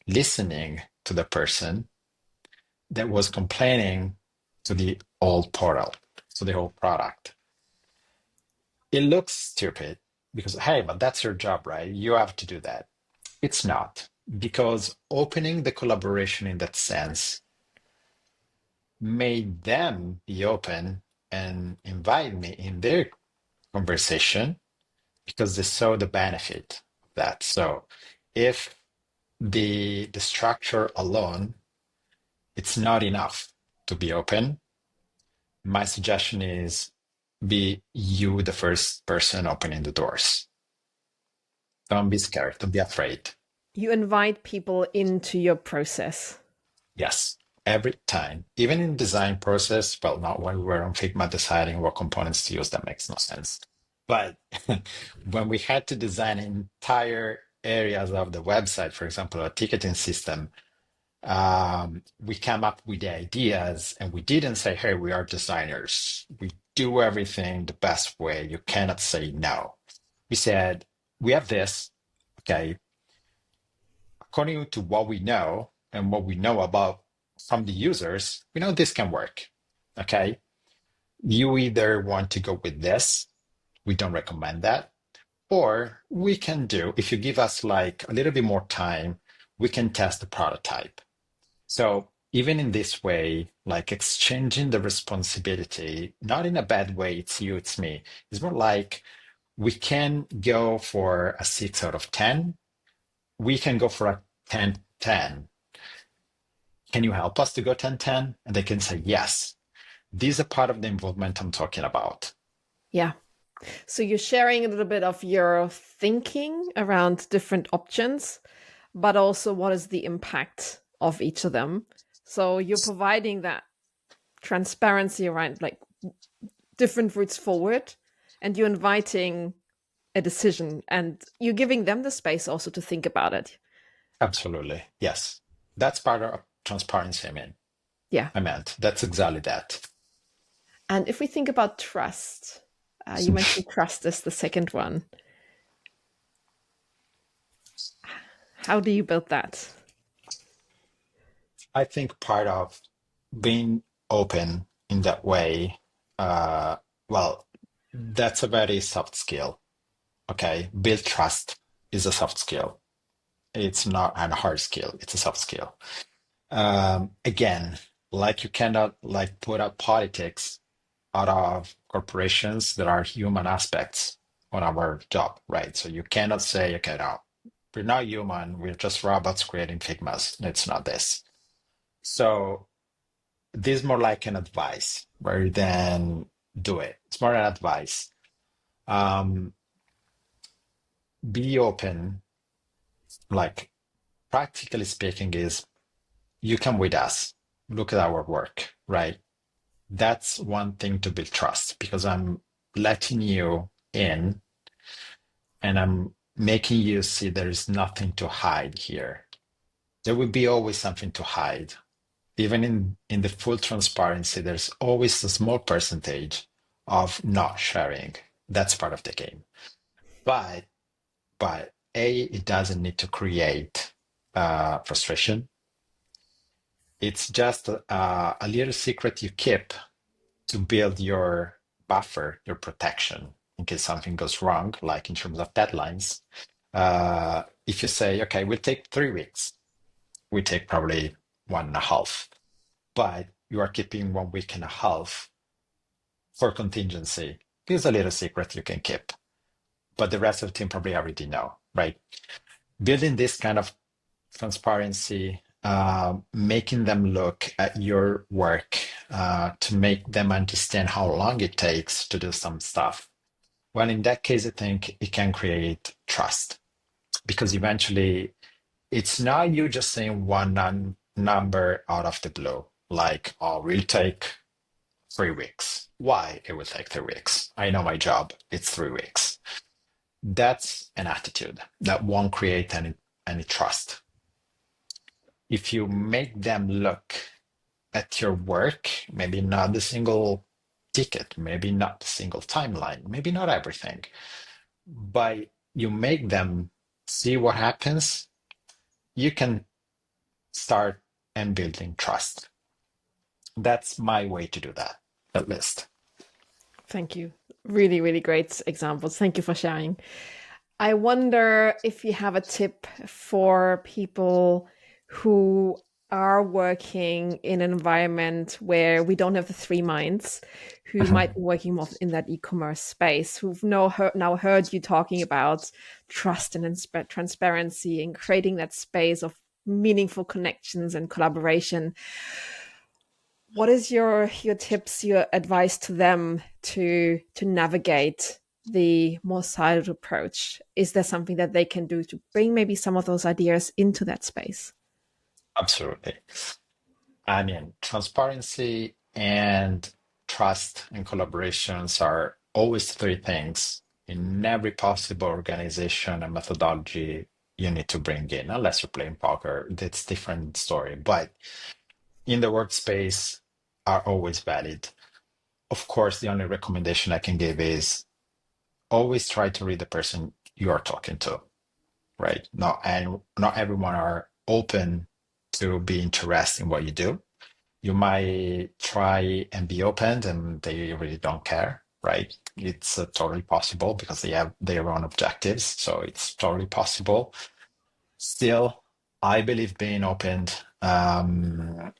listening to the person that was complaining to the old portal, to the whole product. It looks stupid because, hey, but that's your job, right? You have to do that. It's not, because opening the collaboration in that sense made them be open and invite me in their conversation because they saw the benefit of that. So if the structure alone, it's not enough to be open, my suggestion is be you the first person opening the doors. Don't be scared, don't be afraid. You invite people into your process. Yes, every time. Even in design process, well, not when we were on Figma deciding what components to use, that makes no sense. But when we had to design entire areas of the website, for example, a ticketing system, we came up with the ideas and we didn't say, hey, we are designers. We do everything the best way. You cannot say no. We said, we have this. Okay, according to what we know and what we know about from the users, we know this can work. Okay. You either want to go with this, we don't recommend that, or we can do, if you give us like a little bit more time, we can test the prototype. So even in this way, like exchanging the responsibility, not in a bad way, it's you, it's me. It's more like we can go for a 6 out of 10. We can go for a 10-10. Can you help us to go 10-10? And they can say yes. These are part of the involvement I'm talking about. Yeah. So you're sharing a little bit of your thinking around different options, but also what is the impact of each of them. So you're providing that transparency around like different routes forward, and you're inviting a decision, and you're giving them the space also to think about it. Absolutely. Yes. That's part of transparency, Yeah. I meant. That's exactly that. And if we think about trust, you mentioned trust is the second one. How do you build that? I think part of being open in that way, uh, well, that's a very soft skill. Okay. Build trust is a soft skill. It's not a hard skill. It's a soft skill. Again, like you cannot like put up politics out of corporations. There are human aspects on our job, right? So you cannot say, okay, no, we're not human. We're just robots creating Figmas. It's not this. So this is more like an advice rather than do it. It's more an advice. Um, be open, like practically speaking, is you come with us, look at our work, right? That's one thing to build trust because I'm letting you in and I'm making you see there is nothing to hide here. There will be always something to hide. Even in the full transparency, there's always a small percentage of not sharing. That's part of the game. But it doesn't need to create frustration. It's just a little secret you keep to build your buffer, your protection in case something goes wrong, like in terms of deadlines. If you say, okay, we'll take 3 weeks, we take probably 1.5, but you are keeping 1.5 weeks for contingency. Here's a little secret you can keep, but the rest of the team probably already know, right? Building this kind of transparency, making them look at your work to make them understand how long it takes to do some stuff. Well, in that case, I think it can create trust because eventually it's not you just saying one number out of the blue, like, oh, we'll take 3 weeks. Why it will take 3 weeks? I know my job. It's 3 weeks. That's an attitude that won't create any trust. If you make them look at your work, maybe not the single ticket, maybe not the single timeline, maybe not everything, but you make them see what happens, you can start and building trust. That's my way to do that, at least. Thank you. Really, really great examples. Thank you for sharing. I wonder if you have a tip for people who are working in an environment where we don't have the three minds, who might be working more in that e-commerce space, who've now heard you talking about trust and transparency and creating that space of meaningful connections and collaboration. What is your tips, your advice to them to navigate the more siloed approach? Is there something that they can do to bring maybe some of those ideas into that space? Absolutely. I mean, transparency and trust and collaborations are always three things in every possible organization and methodology you need to bring in, unless you're playing poker. That's different story. But in the workspace are always valid. Of course, the only recommendation I can give is always try to read the person you are talking to, right? Not everyone are open to be interested in what you do. You might try and be open and they really don't care, right? It's totally possible because they have their own objectives. So it's totally possible. Still, I believe being open, having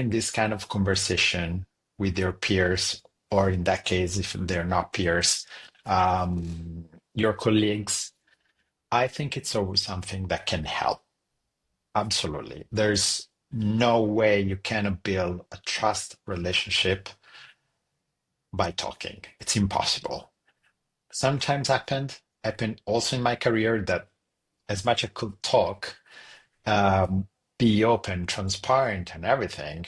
this kind of conversation with your peers, or in that case, if they're not peers, your colleagues, I think it's always something that can help. Absolutely. There's no way you can build a trust relationship by talking. It's impossible. Sometimes happened also in my career that as much I could talk, um, be open, transparent, and everything.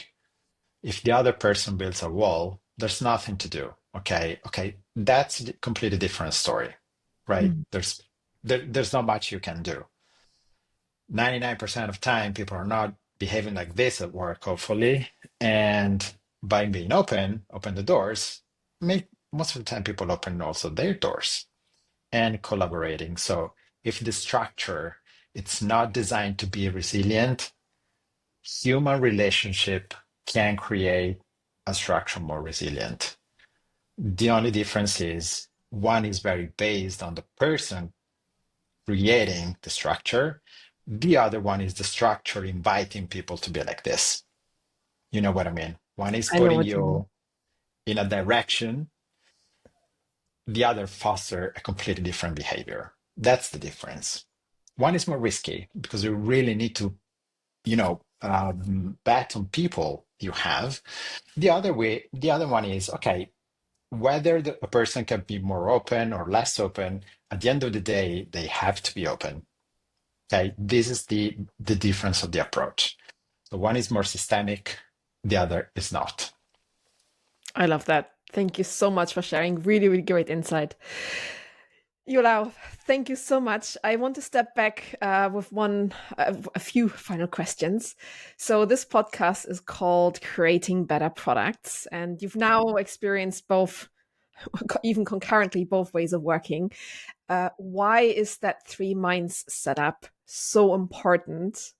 If the other person builds a wall, there's nothing to do. Okay, that's a completely different story, right? Mm. There's not much you can do. 99% of time, people are not behaving like this at work, hopefully. And by being open the doors, make most of the time people open also their doors and collaborating. So if the structure it's not designed to be resilient, human relationship can create a structure more resilient. The only difference is one is very based on the person creating the structure. The other one is the structure inviting people to be like this. You know what I mean? One is I know putting what you mean. you in a direction, the other foster a completely different behavior. That's the difference. One is more risky because you really need to, bet on people you have. The other one is okay, whether a person can be more open or less open, at the end of the day, they have to be open. Okay, this is the difference of the approach. So one is more systemic, the other is not. I love that. Thank you so much for sharing. Really, really great insight. Iolao, thank you so much. I want to step back with a few final questions. So this podcast is called Creating Better Products, and you've now experienced both, even concurrently, both ways of working. Why is that three minds setup so important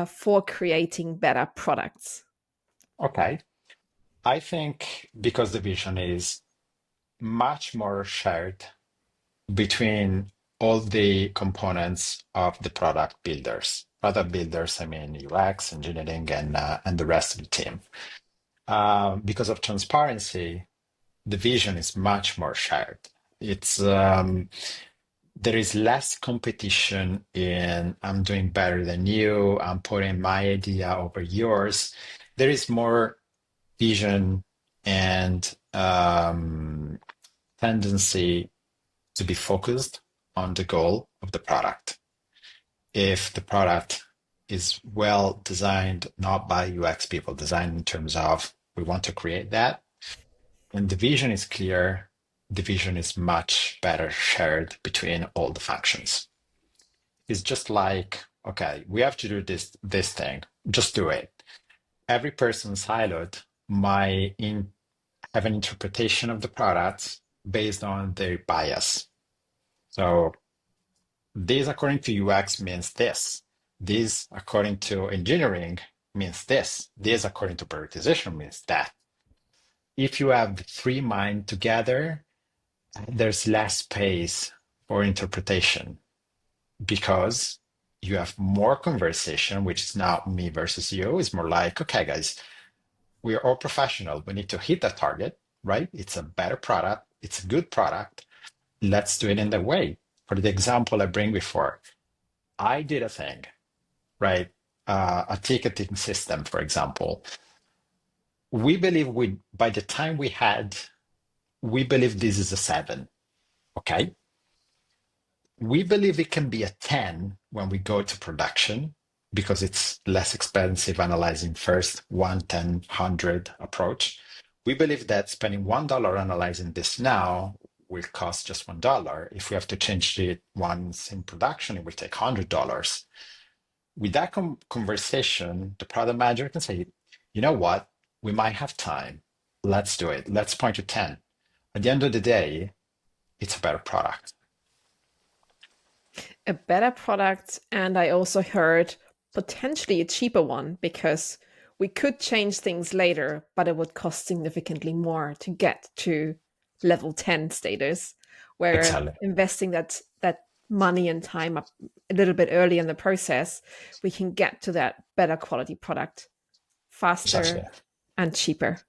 for creating better products? Okay. I think because the vision is much more shared between all the components of the product builders. Product builders, I mean UX, engineering, and the rest of the team. Because of transparency, the vision is much more shared. It's there is less competition in I'm doing better than you, I'm putting my idea over yours. There is more vision and tendency to be focused on the goal of the product. If the product is well designed, not by UX people, designed in terms of we want to create that, and the vision is clear, the vision is much better shared between all the functions. It's just like, okay, we have to do this thing, just do it. Every person siloed might have an interpretation of the product based on their bias. So this according to UX means this. This according to engineering means this. This, according to prioritization, means that. If you have three minds together, there's less space for interpretation because you have more conversation, which is now me versus you. It's more like, okay, guys, we're all professional. We need to hit that target, right? It's a better product. It's a good product. Let's do it in that way. For the example I bring before, I did a thing, right? A ticketing system, for example. We believe by the time we believe this is a 7, okay? We believe it can be a 10 when we go to production because it's less expensive analyzing first 1, 10, 100 approach. We believe that spending $1 analyzing this now will cost just $1. If we have to change it once in production, it will take $100. With that conversation, the product manager can say, you know what? We might have time. Let's do it. Let's point to 10. At the end of the day, it's a better product. A better product, and I also heard potentially a cheaper one because we could change things later, but it would cost significantly more to get to level 10 status, where Exactly. investing that money and time up a little bit early in the process, we can get to that better quality product Exactly. faster and cheaper.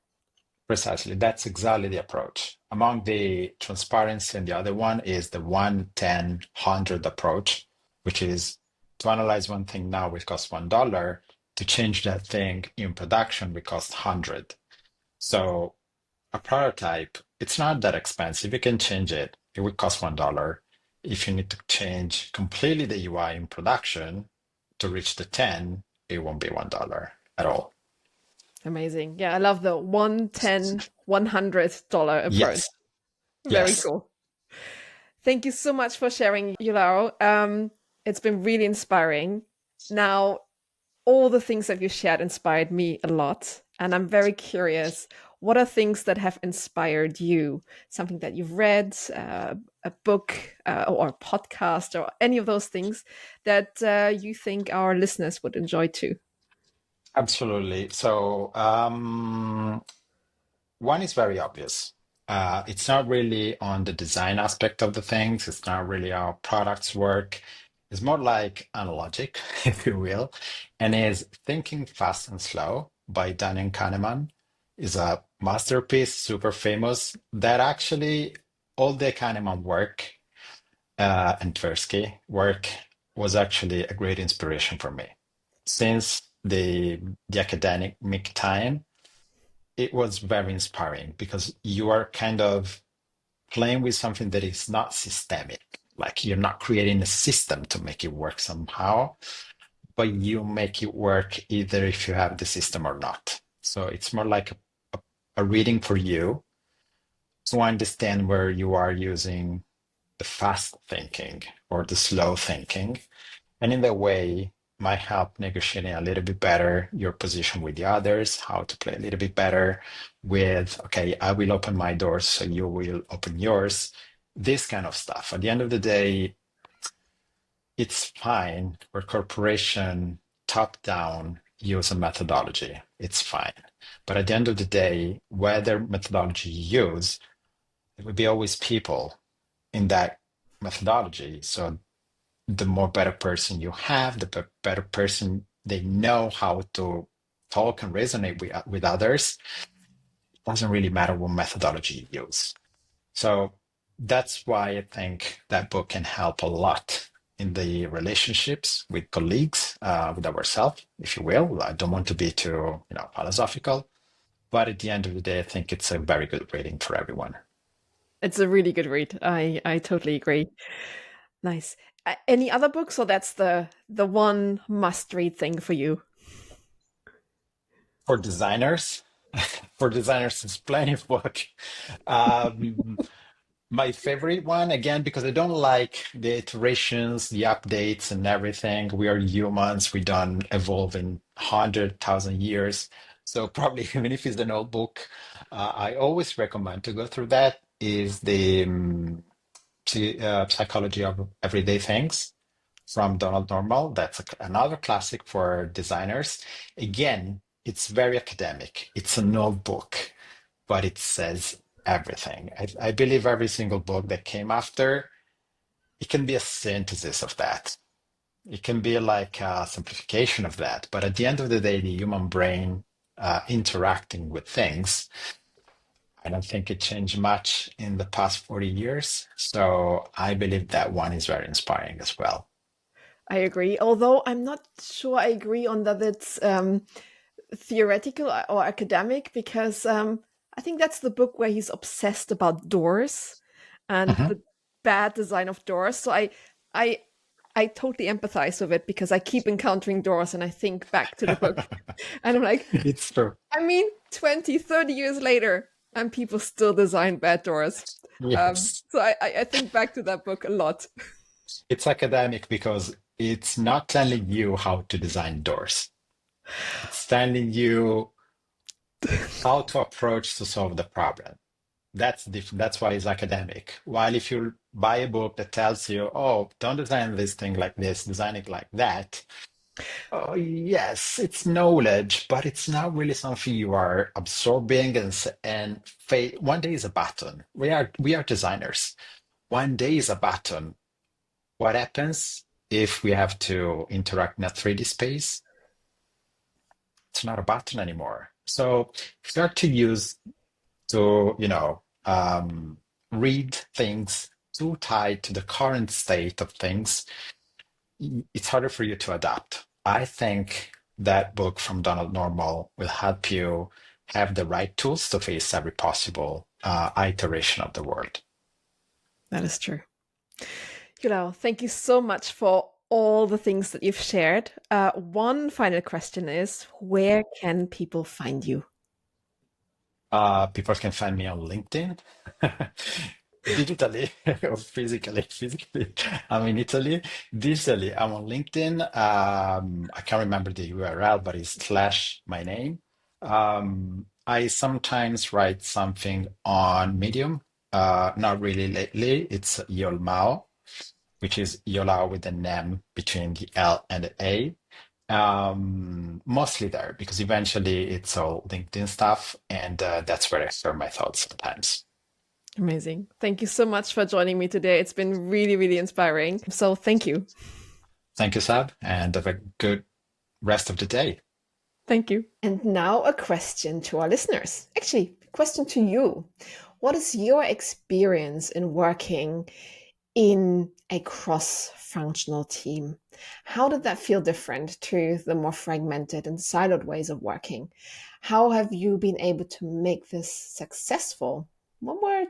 Precisely. That's exactly the approach. Among the transparency and the other one is the 1, 10, 100 approach, which is to analyze one thing now will cost $1. To change that thing in production will cost 100. So a prototype, it's not that expensive. You can change it. It will cost $1. If you need to change completely the UI in production to reach the 10, it won't be $1 at all. Amazing. Yeah, I love the 110 $100 approach. Yes. Very Yes. cool. Thank you so much for sharing, Iolao. It's been really inspiring. Now, all the things that you shared inspired me a lot. And I'm very curious, what are things that have inspired you? Something that you've read, a book, or a podcast, or any of those things that you think our listeners would enjoy too? Absolutely. So, one is very obvious. It's not really on the design aspect of the things. It's not really how products work. It's more like analogic, if you will, and is Thinking Fast and Slow by Daniel Kahneman is a masterpiece, super famous, that actually all the Kahneman work and Tversky work was actually a great inspiration for me. Since the academic time, it was very inspiring because you are kind of playing with something that is not systemic. Like you're not creating a system to make it work somehow, but you make it work either if you have the system or not. So it's more like a reading for you to understand where you are using the fast thinking or the slow thinking. And in that way, might help negotiating a little bit better your position with the others, how to play a little bit better with, okay, I will open my doors, so you will open yours, this kind of stuff. At the end of the day, it's fine where corporation top down use a methodology. It's fine. But at the end of the day, whether methodology you use, it will be always people in that methodology. So the more better person you have, the better person they know how to talk and resonate with others. It doesn't really matter what methodology you use. So that's why I think that book can help a lot in the relationships with colleagues, with ourselves, if you will. I don't want to be too, philosophical, but at the end of the day, I think it's a very good reading for everyone. It's a really good read. I totally agree. Nice. Any other books, or that's the one must read thing for you? For designers, for designers, there's plenty of book. Um, My favorite one, again, because I don't like the iterations, the updates, and everything. We are humans. We don't evolve in 100,000 years. So probably even if it's an old book, I always recommend to go through that is the Psychology of Everyday Things. from Donald Normal. That's another classic for designers. Again, it's very academic. It's an old book, but it says everything. I believe every single book that came after, it can be a synthesis of that. It can be like a simplification of that. But at the end of the day, the human brain interacting with things, I don't think it changed much in the past 40 years. So I believe that one is very inspiring as well. I agree. Although I'm not sure I agree on that it's theoretical or academic, because I think that's the book where he's obsessed about doors and Mhm. the bad design of doors. So I I totally empathize with it because I keep encountering doors and I think back to the book and I'm like, It's true. I mean, 20, 30 years later, and people still design bad doors. Yes. So I think back to that book a lot. It's academic because it's not telling you how to design doors. It's telling you how to approach to solve the problem. That's why it's academic. While if you buy a book that tells you, oh, don't design this thing like this, design it like that. Oh, yes, it's knowledge, but it's not really something you are absorbing one day is a button. We are designers. One day is a button. What happens if we have to interact in a 3D space? It's not a button anymore. So start to use to, read things too tied to the current state of things. It's harder for you to adapt. I think that book from Donald Normal will help you have the right tools to face every possible iteration of the world. That is true. Iolao, thank you so much for all the things that you've shared. One final question is, where can people find you? People can find me on LinkedIn, digitally or physically. Physically, I'm in Italy. Digitally, I'm on LinkedIn. I can't remember the URL, but it's slash my name. I sometimes write something on Medium. Not really lately. It's Yolmao, which is Iolao with an M between the L and the A. Mostly there because eventually it's all LinkedIn stuff, and that's where I share my thoughts sometimes. Amazing. Thank you so much for joining me today. It's been really, really inspiring. So thank you. Thank you, Sab, and have a good rest of the day. Thank you. And now a question to our listeners. Actually, a question to you. What is your experience in working in a cross functional team? How did that feel different to the more fragmented and siloed ways of working? How have you been able to make this successful? What were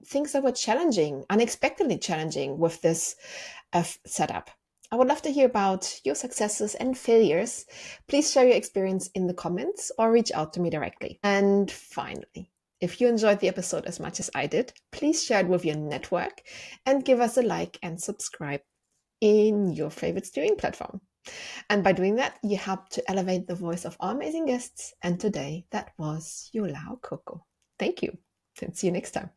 things that were challenging, unexpectedly challenging with this setup? I would love to hear about your successes and failures. Please share your experience in the comments or reach out to me directly. And finally, if you enjoyed the episode as much as I did, please share it with your network and give us a like and subscribe in your favorite streaming platform. And by doing that, you help to elevate the voice of our amazing guests. And today, that was Iolao Cocco. Thank you, and see you next time.